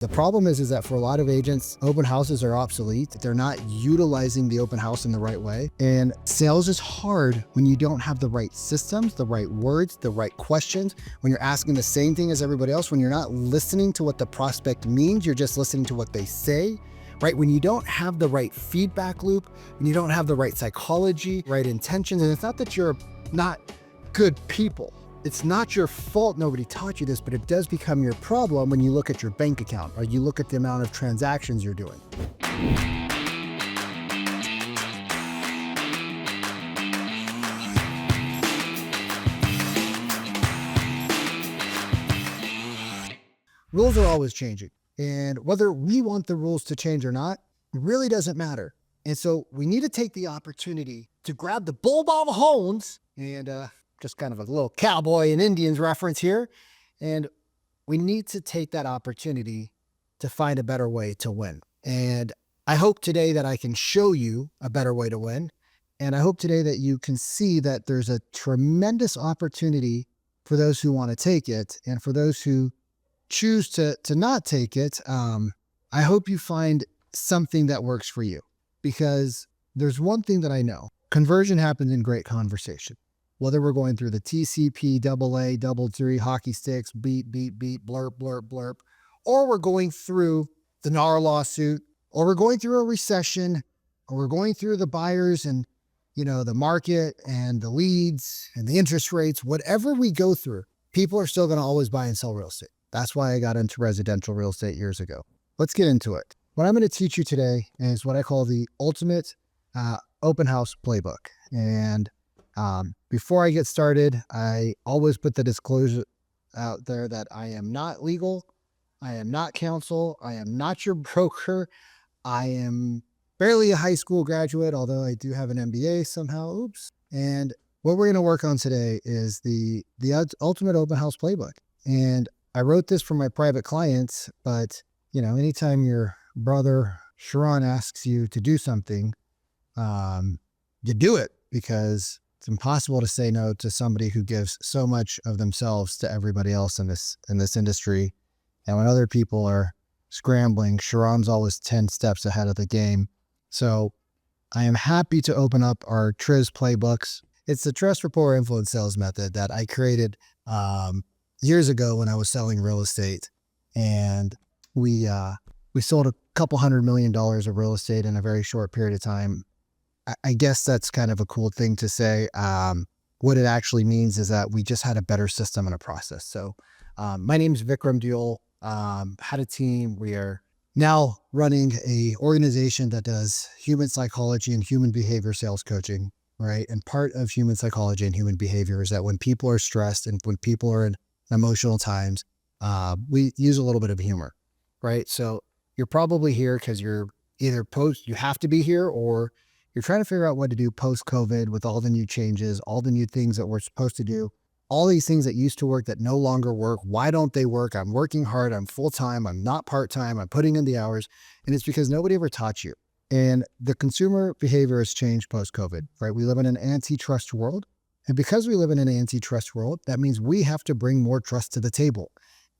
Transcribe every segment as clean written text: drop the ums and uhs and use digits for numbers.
The problem is that for a lot of agents, open houses are obsolete. They're not utilizing the open house in the right way. And sales is hard when you don't have the right systems, the right words, the right questions, when you're asking the same thing as everybody else, when you're not listening to what the prospect means, you're just listening to what they say, right? When you don't have the right feedback loop, when you don't have the right psychology, right intentions, and it's not that you're not good people. It's not your fault nobody taught you this, but it does become your problem when you look at your bank account or you look at the amount of transactions you're doing. Rules are always changing. And whether we want the rules to change or not, it really doesn't matter. And so we need to take the opportunity to grab the bull by the horns and just kind of a little cowboy and Indians reference here. And we need to take that opportunity to find a better way to win. And I hope today that I can show you a better way to win. And I hope today that you can see that there's a tremendous opportunity for those who want to take it. And for those who choose to not take it, I hope you find something that works for you. Because there's one thing that I know. Conversion happens in great conversation. Whether we're going through the TCP, AA, double three, hockey sticks, beep, beep, beep, blurp, blurp, blurp, or we're going through the NAR lawsuit, or we're going through a recession, or we're going through the buyers and, the market and the leads and the interest rates, whatever we go through, people are still going to always buy and sell real estate. That's why I got into residential real estate years ago. Let's get into it. What I'm going to teach you today is what I call the ultimate open house playbook. And before I get started, I always put the disclosure out there that I am not legal. I am not counsel. I am not your broker. I am barely a high school graduate, although I do have an MBA somehow. Oops. And what we're going to work on today is the ultimate open house playbook. And I wrote this for my private clients, but anytime your brother Sharon asks you to do something, you do it, because it's impossible to say no to somebody who gives so much of themselves to everybody else in this industry. And when other people are scrambling, Sharon's always 10 steps ahead of the game. So I am happy to open up our TRIZ playbooks. It's the trust, rapport, influence sales method that I created years ago when I was selling real estate. And we sold a couple $100 million of real estate in a very short period of time. I guess that's kind of a cool thing to say. What it actually means is that we just had a better system and a process. So my name is Vikram Deol. Had a team. We are now running a organization that does human psychology and human behavior sales coaching, right? And part of human psychology and human behavior is that when people are stressed and when people are in emotional times, we use a little bit of humor, right? So you're probably here because you're either you have to be here, or you're trying to figure out what to do post-COVID with all the new changes, all the new things that we're supposed to do, all these things that used to work that no longer work. Why don't they work? I'm working hard. I'm full-time. I'm not part-time. I'm putting in the hours. And it's because nobody ever taught you. And the consumer behavior has changed post-COVID, right? We live in an antitrust world. And because we live in an antitrust world, that means we have to bring more trust to the table.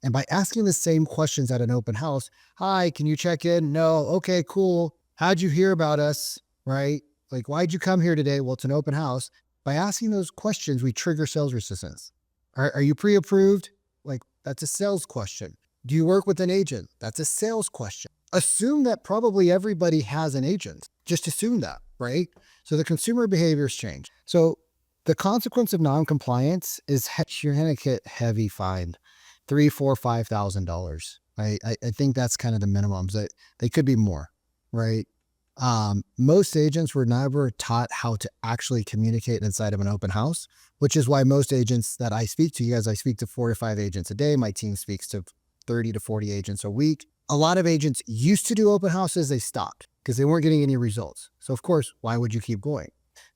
And by asking the same questions at an open house, hi, can you check in? No. Okay, cool. How'd you hear about us? Right? Like, why'd you come here today? Well, it's an open house. By asking those questions, we trigger sales resistance. Are you pre-approved? Like, that's a sales question. Do you work with an agent? That's a sales question. Assume that probably everybody has an agent. Just assume that, right? So the consumer behaviors change. So the consequence of non-compliance is you're going to get heavy fine, $3,000, $4,000, $5,000. Right? I think that's kind of the minimums. They could be more, right? Most agents were never taught how to actually communicate inside of an open house, which is why most agents that I speak to, I speak to 4 to 5 agents a day. My team speaks to 30 to 40 agents a week. A lot of agents used to do open houses. They stopped because they weren't getting any results. So of course, why would you keep going?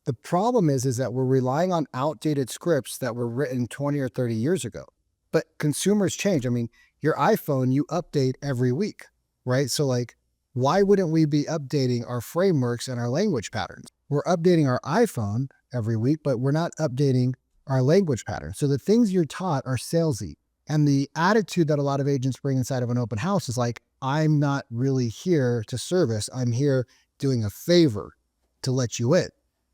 The problem is that we're relying on outdated scripts that were written 20 or 30 years ago, but consumers change. I mean, your iPhone, you update every week, right? So like, why wouldn't we be updating our frameworks and our language patterns? We're updating our iPhone every week, but we're not updating our language patterns. So the things you're taught are salesy. And the attitude that a lot of agents bring inside of an open house is like, I'm not really here to service. I'm here doing a favor to let you in,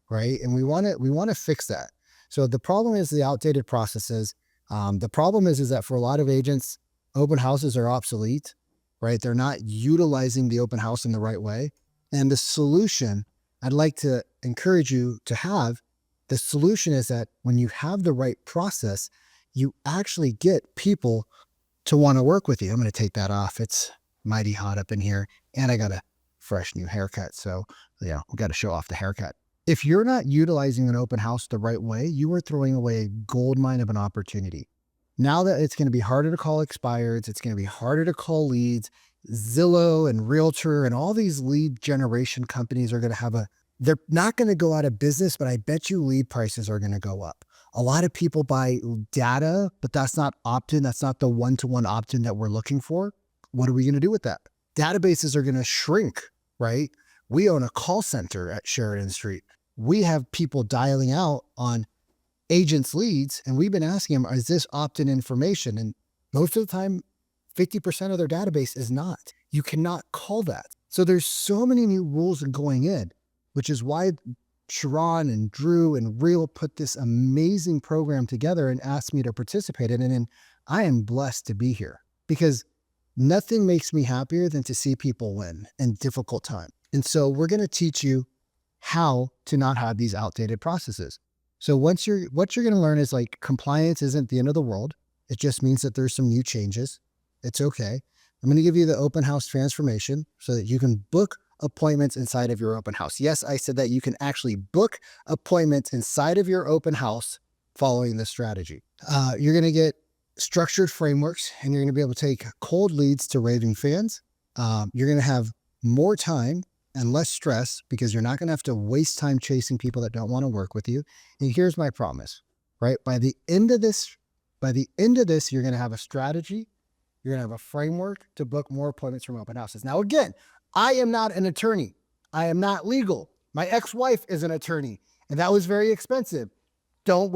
right? And we want to fix that. So the problem is the outdated processes. The problem is that for a lot of agents, open houses are obsolete, right? They're not utilizing the open house in the right way. And the solution I'd like to encourage you to have, the solution is that when you have the right process, you actually get people to want to work with you. I'm going to take that off. It's mighty hot up in here, and I got a fresh new haircut. So yeah, we got to show off the haircut. If you're not utilizing an open house the right way, you are throwing away a gold mine of an opportunity. Now that it's going to be harder to call expireds, it's going to be harder to call leads. Zillow and Realtor and all these lead generation companies are going to they're not going to go out of business, but I bet you lead prices are going to go up. A lot of people buy data, but that's not opt-in. That's not the one-to-one opt-in that we're looking for. What are we going to do with that? Databases are going to shrink, right? We own a call center at Sheridan Street. We have people dialing out on agents' leads, and we've been asking them, is this opt-in information? And most of the time, 50% of their database is not. You cannot call that. So there's so many new rules going in, which is why Sharon and Drew and Real put this amazing program together and asked me to participate in it. And I am blessed to be here because nothing makes me happier than to see people win in difficult times. And so we're going to teach you how to not have these outdated processes. So what you're going to learn is like compliance isn't the end of the world. It just means that there's some new changes. It's okay. I'm going to give you the open house transformation so that you can book appointments inside of your open house. Yes, I said that you can actually book appointments inside of your open house following this strategy. You're going to get structured frameworks, and you're going to be able to take cold leads to raving fans. You're going to have more time and less stress because you're not going to have to waste time chasing people that don't want to work with you. And here's my promise, right? By the end of this, you're going to have a strategy. You're going to have a framework to book more appointments from open houses. Now, again, I am not an attorney. I am not legal. My ex-wife is an attorney, and that was very expensive. Don't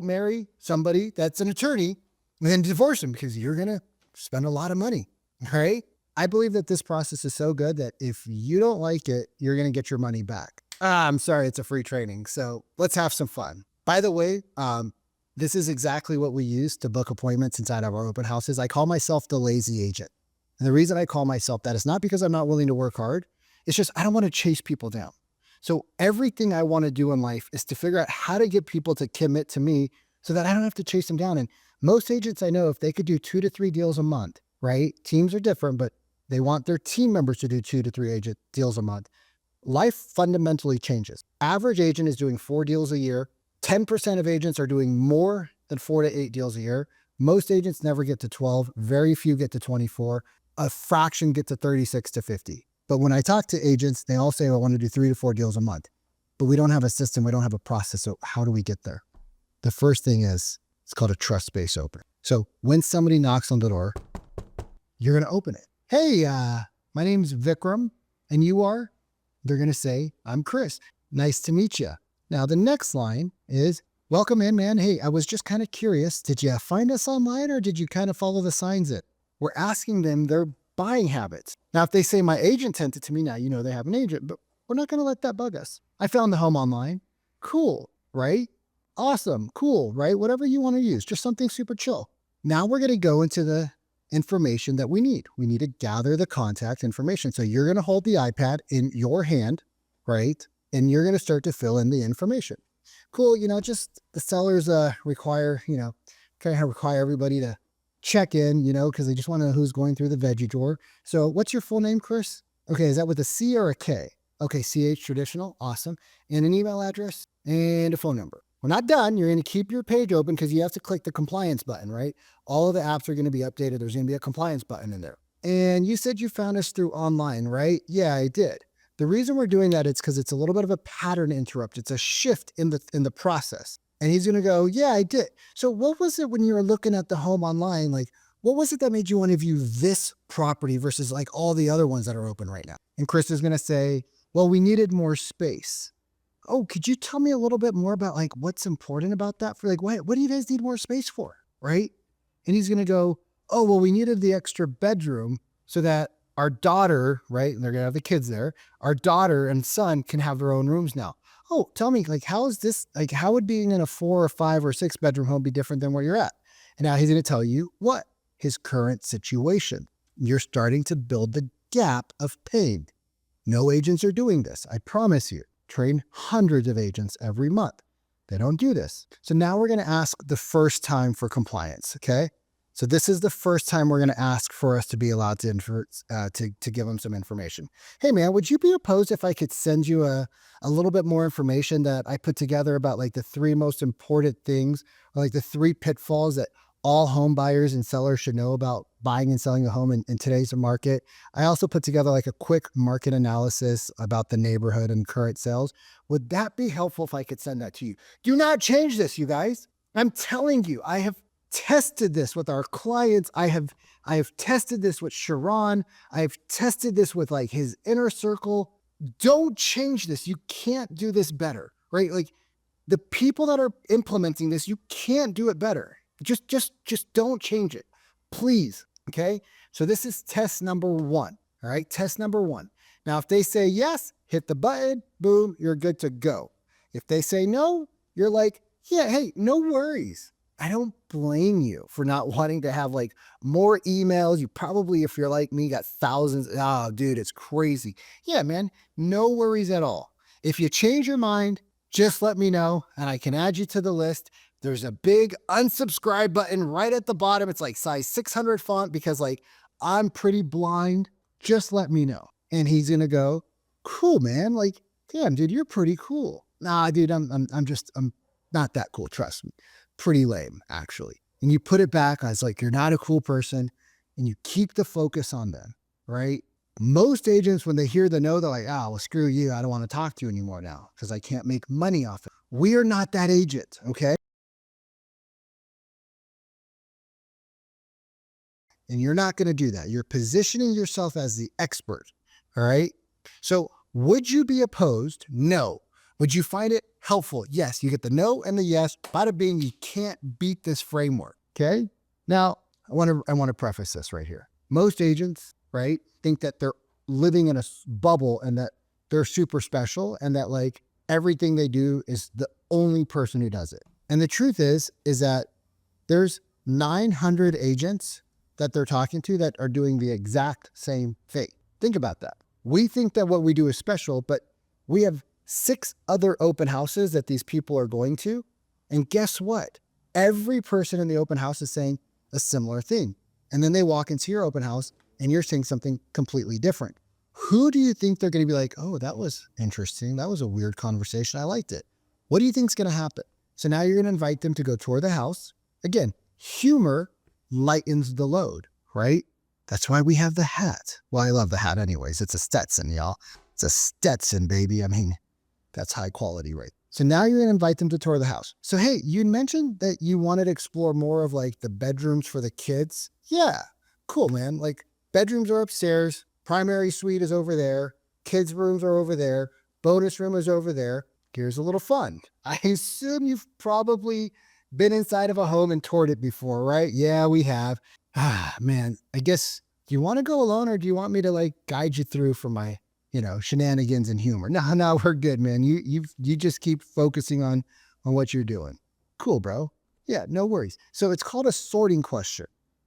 marry somebody that's an attorney and then divorce them because you're going to spend a lot of money, all right? I believe that this process is so good that if you don't like it, you're going to get your money back. I'm sorry, it's a free training. So let's have some fun. By the way, this is exactly what we use to book appointments inside of our open houses. I call myself the lazy agent. And the reason I call myself that is not because I'm not willing to work hard. It's just I don't want to chase people down. So everything I want to do in life is to figure out how to get people to commit to me so that I don't have to chase them down. And most agents I know, if they could do 2 to 3 deals a month, right? Teams are different, but they want their team members to do 2 to 3 deals a month. Life fundamentally changes. Average agent is doing 4 deals a year. 10% of agents are doing more than 4 to 8 deals a year. Most agents never get to 12. Very few get to 24. A fraction get to 36 to 50. But when I talk to agents, they all say, I want to do 3 to 4 deals a month. But we don't have a system. We don't have a process. So how do we get there? The first thing is, it's called a trust-based opening. So when somebody knocks on the door, you're going to open it. Hey, my name's Vikram, and you are? They're going to say, I'm Chris. Nice to meet you. Now, the next line is, welcome in, man. Hey, I was just kind of curious. Did you find us online or did you kind of follow the signs in? We're asking them their buying habits. Now, if they say my agent sent it to me, now you know they have an agent, but we're not going to let that bug us. I found the home online. Cool, right? Awesome, cool, right? Whatever you want to use, just something super chill. Now we're going to go into the information that we need. We need to gather the contact information. So you're going to hold the iPad in your hand, right? And you're going to start to fill in the information. Cool, just the sellers require everybody to check in, because they just want to know who's going through the veggie drawer. So what's your full name, Chris? Okay, is that with a C or a K? Okay, CH traditional, awesome. And an email address and a phone number. We're not done. You're going to keep your page open because you have to click the compliance button, right? All of the apps are going to be updated. There's going to be a compliance button in there. And you said you found us through online, right? Yeah, I did. The reason we're doing that is because it's a little bit of a pattern interrupt. It's a shift in the process. And he's going to go, yeah, I did. So what was it when you were looking at the home online? Like, what was it that made you want to view this property versus like all the other ones that are open right now? And Chris is going to say, well, we needed more space. Oh, could you tell me a little bit more about like what's important about that? For like, what do you guys need more space for? Right? And he's going to go, oh, well, we needed the extra bedroom. so that our daughter, right, and they're going to have the kids there, our daughter and son can have their own rooms now. Oh, tell me, like, how is this, like, how would being in a 4 or 5 or 6 bedroom home be different than where you're at? And now he's going to tell you what? His current situation. You're starting to build the gap of pain. No agents are doing this. I promise you. Train hundreds of agents every month. They don't do this. So now we're going to ask the first time for compliance. Okay. So this is the first time we're going to ask for us to be allowed to give them some information. Hey man, would you be opposed if I could send you a little bit more information that I put together about like the 3 most important things, or like the 3 pitfalls that all home buyers and sellers should know about buying and selling a home in today's market? I also put together like a quick market analysis about the neighborhood and current sales. Would that be helpful if I could send that to you? Do not change this, you guys. I'm telling you, I have tested this with our clients. I have tested this with Sharon. I've tested this with like his inner circle. Don't change this. You can't do this better, right? Like the people that are implementing this, you can't do it better. Just don't change it, please. Okay. So this is test number 1. All right. Test number 1. Now, if they say yes, hit the button, boom, you're good to go. If they say no, you're like, yeah, hey, no worries. I don't blame you for not wanting to have like more emails. You probably, if you're like me, got thousands. Oh, dude, it's crazy. Yeah, man, no worries at all. If you change your mind, just let me know and I can add you to the list. There's a big unsubscribe button right at the bottom. It's like size 600 font because like I'm pretty blind. Just let me know. And he's going to go, cool, man. Like, damn, dude, you're pretty cool. Nah, dude, I'm not that cool. Trust me. Pretty lame, actually. And you put it back as like, you're not a cool person, and you keep the focus on them, right? Most agents, when they hear the no, they're like, oh, well, screw you. I don't want to talk to you anymore now because I can't make money off it. We are not that agent, okay? And you're not going to do that. You're positioning yourself as the expert, all right? So would you be opposed? No. Would you find it helpful? Yes. You get the no and the yes. Bada bing, you can't beat this framework. Okay. Now, I want to preface this right here. Most agents, right, think that they're living in a bubble and that they're super special and that like everything they do is the only person who does it. And the truth is that there's 900 agents that they're talking to that are doing the exact same thing. Think about that. We think that what we do is special, but we have 6 other open houses that these people are going to. And guess what? Every person in the open house is saying a similar thing. And then they walk into your open house and you're saying something completely different. Who do you think they're going to be like, oh, that was interesting. That was a weird conversation. I liked it. What do you think is going to happen? So now you're going to invite them to go tour the house. Again, humor lightens the load, right? That's why we have the hat. Well, I love the hat anyways. It's a Stetson, y'all. It's a Stetson, baby. I mean, that's high quality, right? So now you're going to invite them to tour the house. So, hey, you mentioned that you wanted to explore more of like the bedrooms for the kids. Yeah, cool, man. Like bedrooms are upstairs. Primary suite is over there. Kids' rooms are over there. Bonus room is over there. Here's a little fun. I assume you've probably been inside of a home and toured it before, right? Yeah, we have. Ah, man, I guess, do you want to go alone or do you want me to like guide you through for my, shenanigans and humor? No, we're good, man. You just keep focusing on what you're doing. Cool, bro. Yeah, no worries. So it's called a sorting question,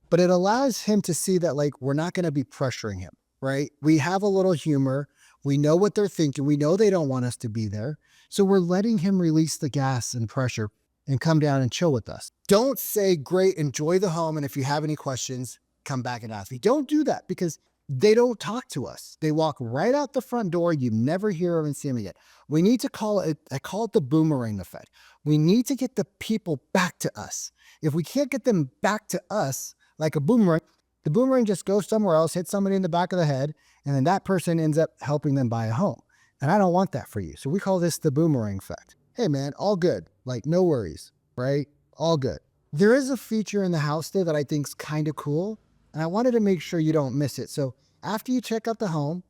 but it allows him to see that like, we're not going to be pressuring him, right? We have a little humor. We know what they're thinking. We know they don't want us to be there. So we're letting him release the gas and pressure and come down and chill with us. Don't say, great, enjoy the home. And if you have any questions, come back and ask me. Don't do that because they don't talk to us. They walk right out the front door. You never hear them and see them again. We need to call it, I call it the boomerang effect. We need to get the people back to us. If we can't get them back to us like a boomerang, the boomerang just goes somewhere else, hits somebody in the back of the head, and then that person ends up helping them buy a home. And I don't want that for you. So we call this the boomerang effect. Hey man, all good. Like no worries, right? All good. There is a feature in the house there that I think is kind of cool. And I wanted to make sure you don't miss it. So after you check out the home,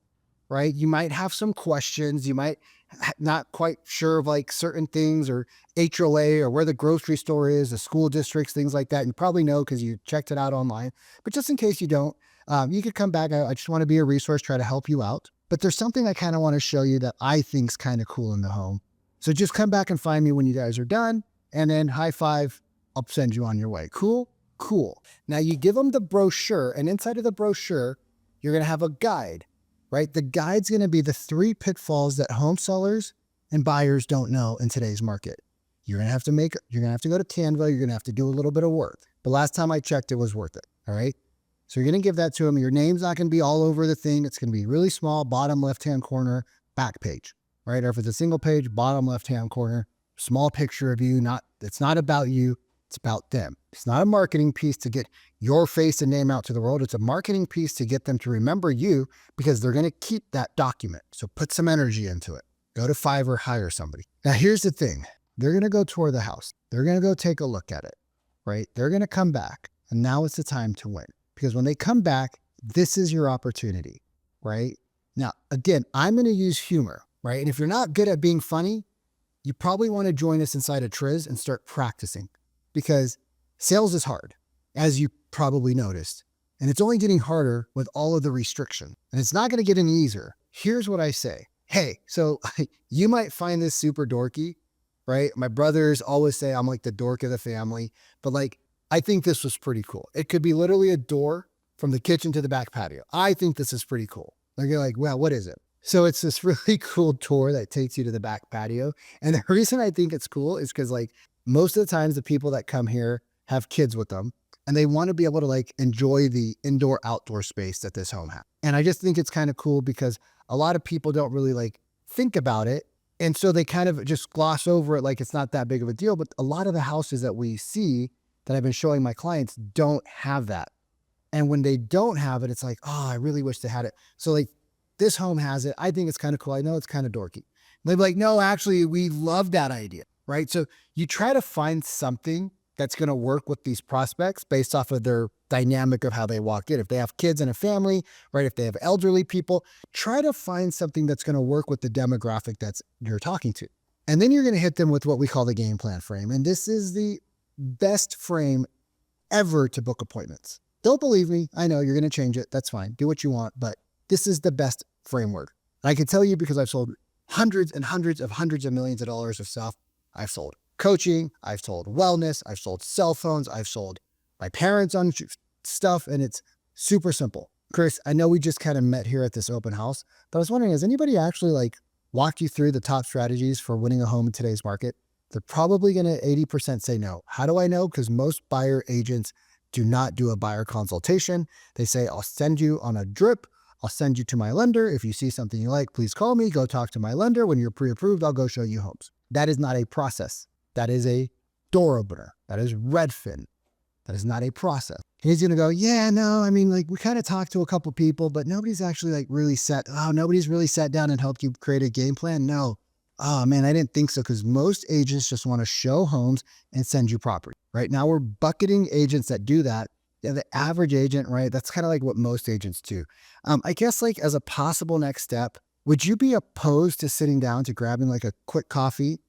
right, you might have some questions. You might not quite sure of like certain things or HOA or where the grocery store is, the school districts, things like that. You probably know because you checked it out online. But just in case you don't, You could come back. I just want to be a resource, try to help you out. But there's something I kind of want to show you that I think's kind of cool in the home. So just come back and find me when you guys are done, and then high five. I'll send you on your way. Cool? Cool. Now you give them the brochure, and inside of the brochure, you're going to have a guide, right? The guide's going to be the 3 pitfalls that home sellers and buyers don't know in today's market. You're going to have to go to Canva. You're going to have to do a little bit of work. But last time I checked, it was worth it. All right. So you're going to give that to them. Your name's not going to be all over the thing. It's going to be really small, bottom left-hand corner, back page, right? Or if it's a single page, bottom left-hand corner, small picture of you. It's not about you. It's about them. It's not a marketing piece to get your face and name out to the world. It's a marketing piece to get them to remember you, because they're going to keep that document. So put some energy into it. Go to Fiverr, hire somebody. Now, here's the thing. They're going to go tour the house. They're going to go take a look at it, right? They're going to come back, and now it's the time to win. Because when they come back, this is your opportunity, right? Now, again, I'm going to use humor, right? And if you're not good at being funny, you probably want to join us inside of Triz and start practicing, because sales is hard, as you probably noticed. And it's only getting harder with all of the restriction. And it's not going to get any easier. Here's what I say. Hey, so you might find this super dorky, right? My brothers always say I'm like the dork of the family, but like, I think this was pretty cool. It could be literally a door from the kitchen to the back patio. I think this is pretty cool. Like, you're like, wow, what is it? So it's this really cool tour that takes you to the back patio. And the reason I think it's cool is because like most of the times the people that come here have kids with them, and they want to be able to like enjoy the indoor outdoor space that this home has. And I just think it's kind of cool because a lot of people don't really like think about it. And so they kind of just gloss over it like it's not that big of a deal. But a lot of the houses that we see that I've been showing my clients don't have that. And when they don't have it, it's like, oh, I really wish they had it. So like this home has it. I think it's kind of cool. I know it's kind of dorky. They'd be like, no, actually, we love that idea, right? So you try to find something that's going to work with these prospects based off of their dynamic of how they walk in. If they have kids and a family, right? If they have elderly people, try to find something that's going to work with the demographic that's you're talking to. And then you're going to hit them with what we call the game plan frame. And this is the best frame ever to book appointments. Don't believe me. I know you're going to change it. That's fine. Do what you want. But this is the best framework. And I can tell you because I've sold hundreds and hundreds of millions of dollars of stuff. I've sold coaching. I've sold wellness. I've sold cell phones. I've sold my parents on stuff. And it's super simple. Chris, I know we just kind of met here at this open house, but I was wondering, has anybody actually like walked you through the top strategies for winning a home in today's market? They're probably going to 80% say no. How do I know? Because most buyer agents do not do a buyer consultation. They say, I'll send you on a drip. I'll send you to my lender. If you see something you like, please call me. Go talk to my lender. When you're pre-approved, I'll go show you homes. That is not a process. That is a door opener. That is Redfin. That is not a process. He's going to go, yeah, no, I mean, like we kind of talked to a couple people, but nobody's actually like nobody's really sat down and helped you create a game plan. No. Oh man, I didn't think so, because most agents just want to show homes and send you property. Right now we're bucketing agents that do that. Yeah, the average agent, right? That's kind of like what most agents do. I guess like as a possible next step, would you be opposed to sitting down to grabbing like a quick coffee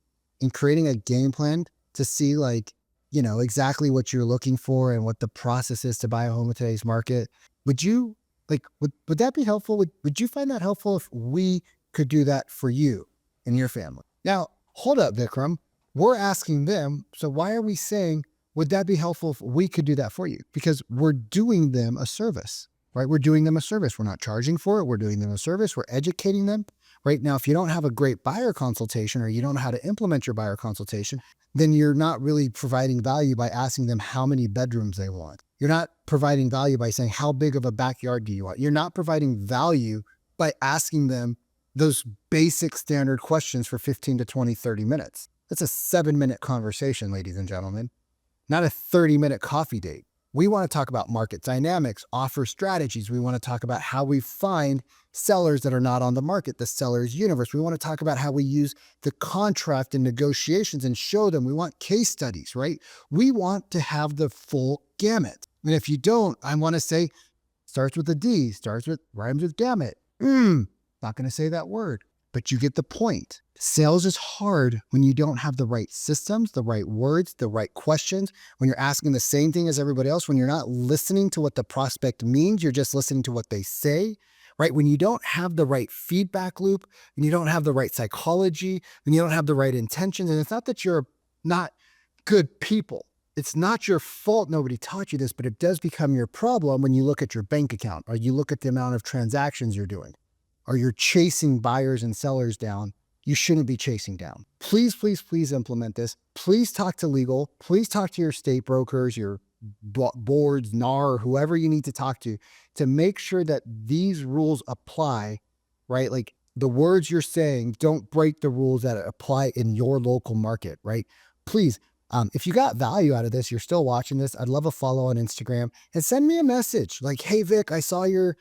and creating a game plan to see like, you know, exactly what you're looking for and what the process is to buy a home in today's market? Would you like, would that be helpful? Would you find that helpful if we could do that for you and your family? Now, hold up, Vikram. We're asking them. So why are we saying, would that be helpful if we could do that for you? Because we're doing them a service, right? We're doing them a service. We're not charging for it. We're doing them a service. We're educating them. Right now, if you don't have a great buyer consultation or you don't know how to implement your buyer consultation, then you're not really providing value by asking them how many bedrooms they want. You're not providing value by saying, how big of a backyard do you want? You're not providing value by asking them those basic standard questions for 15 to 20, 30 minutes. That's a 7-minute conversation, ladies and gentlemen, not a 30-minute coffee date. We want to talk about market dynamics, offer strategies. We want to talk about how we find sellers that are not on the market, the seller's universe. We want to talk about how we use the contract and negotiations and show them. We want case studies, right? We want to have the full gamut. And if you don't, I want to say, starts with a D, rhymes with damn it. Not going to say that word, but you get the point. Sales is hard when you don't have the right systems, the right words, the right questions, when you're asking the same thing as everybody else, when you're not listening to what the prospect means, you're just listening to what they say, right? When you don't have the right feedback loop, and you don't have the right psychology, and you don't have the right intentions, and it's not that you're not good people. It's not your fault nobody taught you this, but it does become your problem when you look at your bank account or you look at the amount of transactions you're doing or you're chasing buyers and sellers down. You shouldn't be chasing down. Please, please, please implement this. Please talk to legal. Please talk to your state brokers, your boards, NAR, whoever you need to talk to make sure that these rules apply, right? Like the words you're saying don't break the rules that apply in your local market, right? Please, if you got value out of this, you're still watching this, I'd love a follow on Instagram and send me a message like, hey, Vic, I saw your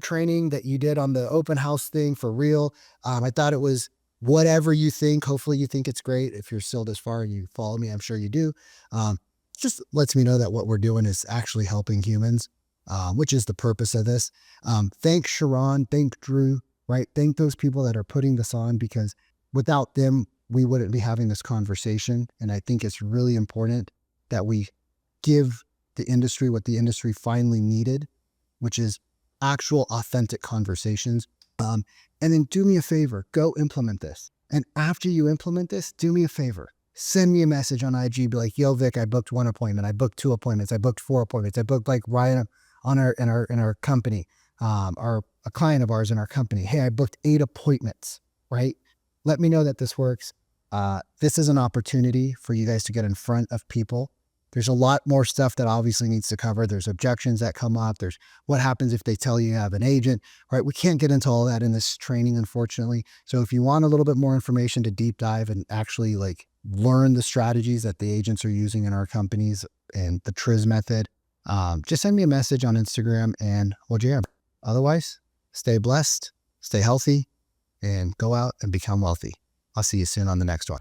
training that you did on the open house thing for real. I thought it was whatever you think. Hopefully you think it's great. If you're still this far and you follow me, I'm sure you do. Just lets me know that what we're doing is actually helping humans, which is the purpose of this. Thank Sharon, thank Drew, right? Thank those people that are putting this on, because without them, we wouldn't be having this conversation. And I think it's really important that we give the industry what the industry finally needed, which is actual authentic conversations. And then do me a favor, go implement this. And after you implement this, do me a favor, send me a message on IG, be like, yo, Vic, I booked 1 appointment. I booked 2 appointments. I booked 4 appointments. I booked like Ryan in our company, a client of ours in our company. Hey, I booked 8 appointments, right? Let me know that this works. This is an opportunity for you guys to get in front of people. There's a lot more stuff that obviously needs to cover. There's objections that come up. There's what happens if they tell you you have an agent, right? We can't get into all that in this training, unfortunately. So if you want a little bit more information to deep dive and actually like learn the strategies that the agents are using in our companies and the TRIZ method, just send me a message on Instagram and we'll jam. Otherwise, stay blessed, stay healthy, and go out and become wealthy. I'll see you soon on the next one.